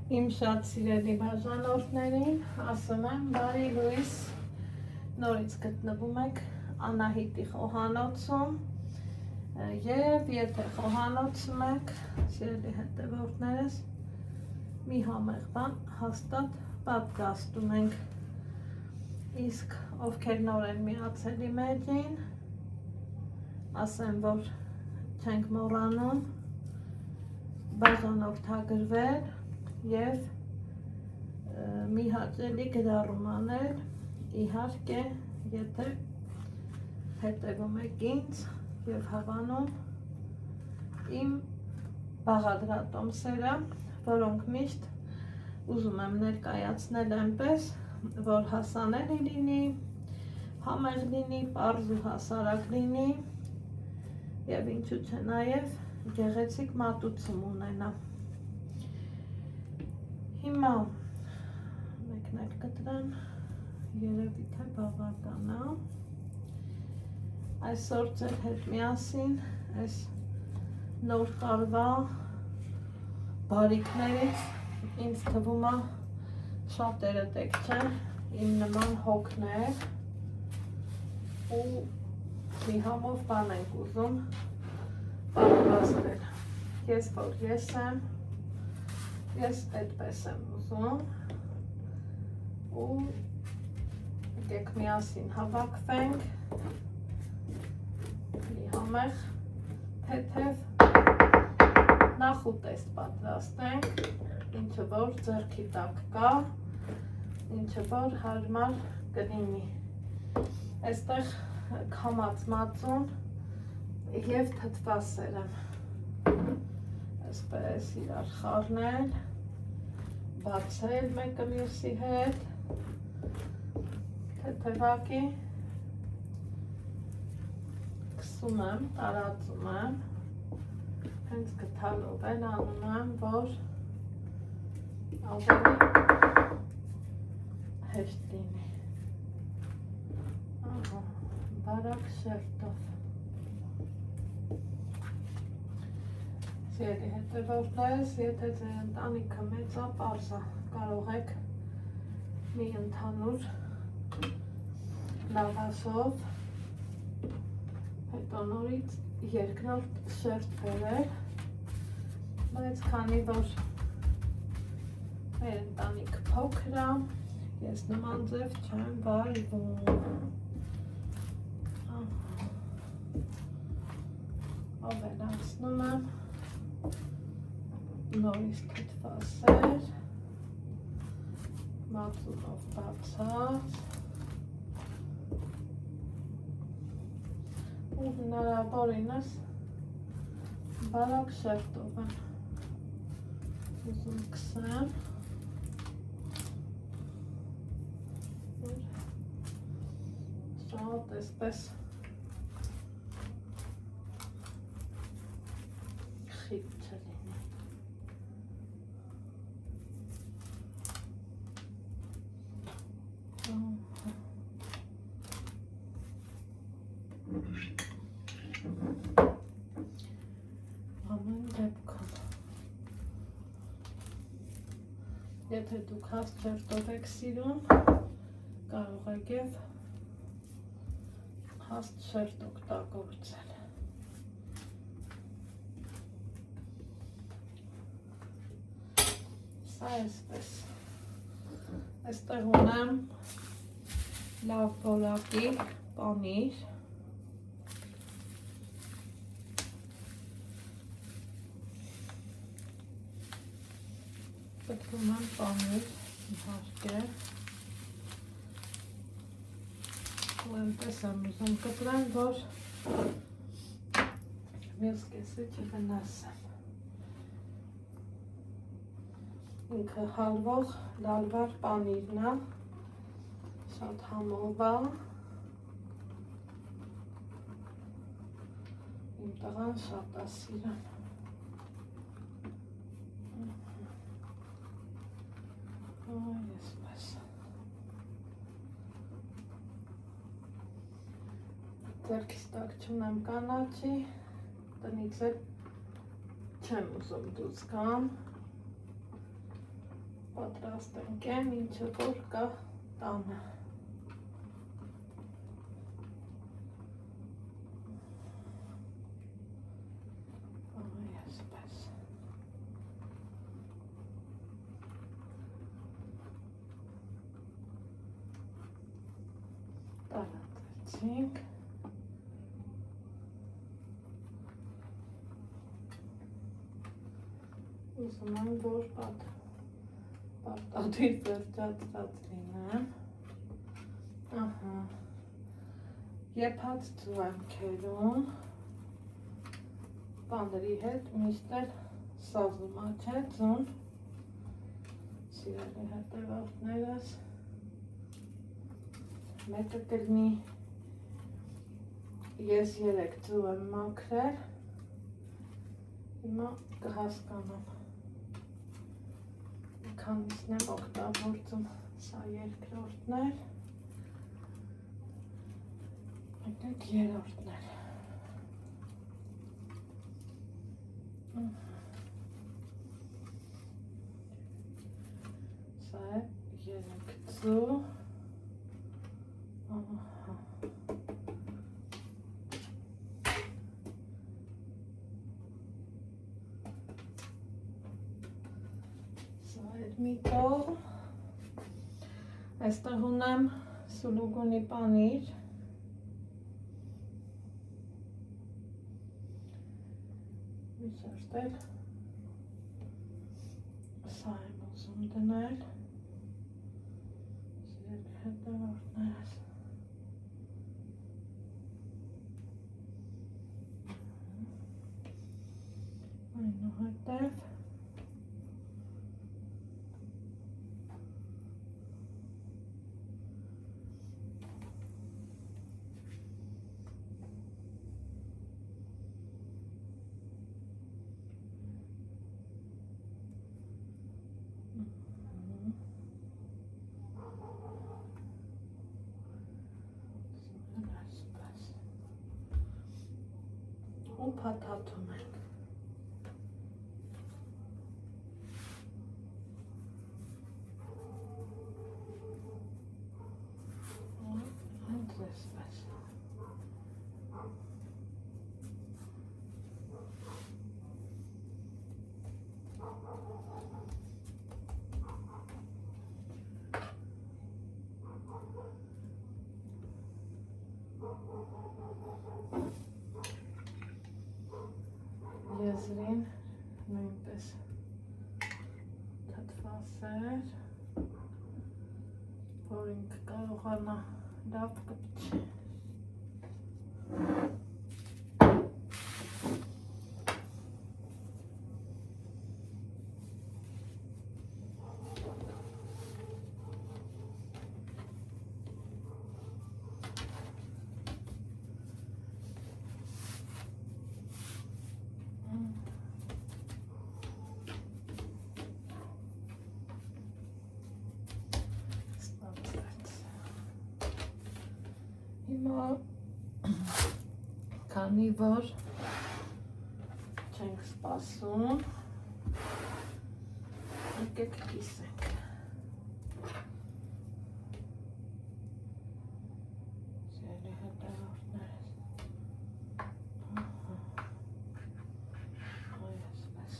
Իմ շատ սիրելի բաժանորդներին ասում եմ բարի լույս, նորից գտնվում եք Անահիտի խոհանոցում և եթե խոհանոցում եք, սիրելի հետևորդներս, մի համեղ բան հաստատ պատկաստ ունենք, իսկ ովքեր նոր են միացել իմ էջին, ասեմ, որ չենք մոռանում բաժանորդագրվել և մի հաճելի գրառում անել, իհարկե, եթե հետևում եք ինձ և հավանում իմ բաղադրատոմսերը, որոնք միշտ ուզում եմ ներկայացնել այնպես, որ հասանելի լինի, համեղ լինի, պարզ ու հասարակ լինի և ինչու չէ նաև գեղեցիկ մատուցում ունենա։ Հիմա մեկնել կտրեմ, երևի թե բավական է։ Այսօր ձեր հետ միասին այս նոր տարվա բարիքներից ինձ թվում է շատերը տեք չէ, իմ նման հոգներ ու մի համով բան ենք ուզում պատրաստել։ Ես որ ես եմ, ես այդպես եմ ուզում ու եկեք միասին հավաքվենք, մի համեղ թեթև նախուտեստ պատրաստենք, ինչը որ ձեռքի տակ կա, ինչը որ հարմար կլինի։ Այստեղ քամած մածուն և թթվասեր եմ, այսպես իրար խառնել, բացել մեկը մյուսի հետ, թեթևակի քսում եմ, տարածում եմ, հենց գթալով էլ անում եմ, որ ավելի հեշտ լինի, բարակ շերտով։ Սիրելի հետևորդներս, եթե ձեր ընտանիքը մեծ է, պարզ է, կարող եք մի ընդհանուր լավաշով, հետո նորից երկրորդ շերտ բերել, բայց քանի որ մեր ընտանիքը փոքր է, ես նման ձև չեմ վարվում։ Ավելացնում եմ նորից թթվասեր, մածունով բացած ու հնարավորինս բարակ շերտով եմ ուզում քսեմ, շատ այսպես խիտ չլինի։ Ամեն դեպքում, եթե դուք հաստ շերտով եք սիրում, կարող եք և հաստ շերտ օգտագործել։ Սա այսպես, այստեղ ունեմ լավ որակի պանիր, պետքում եմ պանիր, իհարկե, ու այնպես եմ ուզում կտրեմ, որ մյուս կեսը չվնասեմ։ Ինքը հալվող լալվար պանիրն է, շատ համով է, իմ տղան շատ է սիրում։ Այսպես։ Ձեռքիս տակ չունեմ կանաչի, տնից էլ չեմ ուզում դուրս գամ, պատրաստենք եմ ինչը որ կա տանը։ Տարածեցինք։ Ուզում եմ, որ պատատիր վերջացած լինեմ։ Ահա, եփած ձու եմ քերում, բաների հետ, միշտ էլ սազումա չէ ձուն, սիրելի հետևորդներս, մեկը կլինի, ես 3 ձու եմ մաքրել, հիմա կհասկանամ, քանիսն եմ օգտագործում, սա երկրորդն էր, եկեք երրորդն էր, սա է 3 ձու, մի տող, այստեղ ունեմ սուլուգունի պանիր, մի շարժտել, սա եմ ուզում դնել, սիրելի հետևորդներս, այնուհետև, ու փաթաթում ենք։ Հենց այսպես։ Եզրին նույնպես թթվասեր, որ ինքը կարողանա լավ կպչի։ Հիմա քանի որ չենք սպասում, եկեք կիսենք։ Սիրելի հետևորդներս։ Այսպես։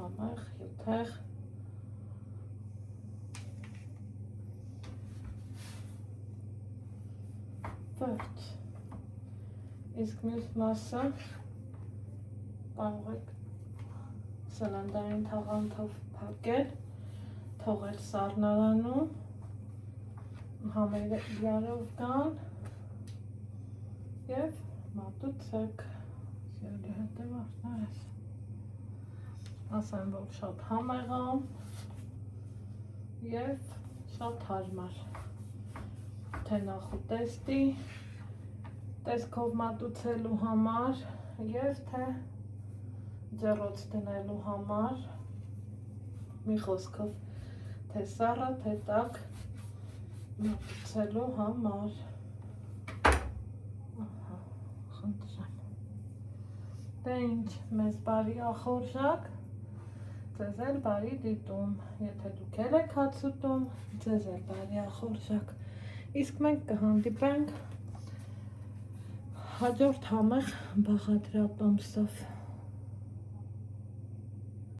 Համեղ, յութեղ, վերջ, իսկ մյուս մասը կարող եք սլնդային թաղանթով փակել, թողել սառնարանում, համերը իրարով գան և մատուցեք, սիրելի հետևորդներս։ Ասեմ, որ շատ համեղ է, եւ շատ հարմար, թե նախուտեստի տեսքով մատուցելու համար եւ թե ջեռոց դնելու համար, մի խոսքով, թե սառը, թե տաք մատուցելու համար։ Խնդրեմ։ Դե ինչ, մեզ բարի ախորժակ, ձեզ էլ բարի դիտում, եթե դուք էլ եք հաց ուտում, ձեզ էլ բարի ախորժակ, իսկ մենք կհանդիպենք հաջորդ համեղ բաղադրատոմսով։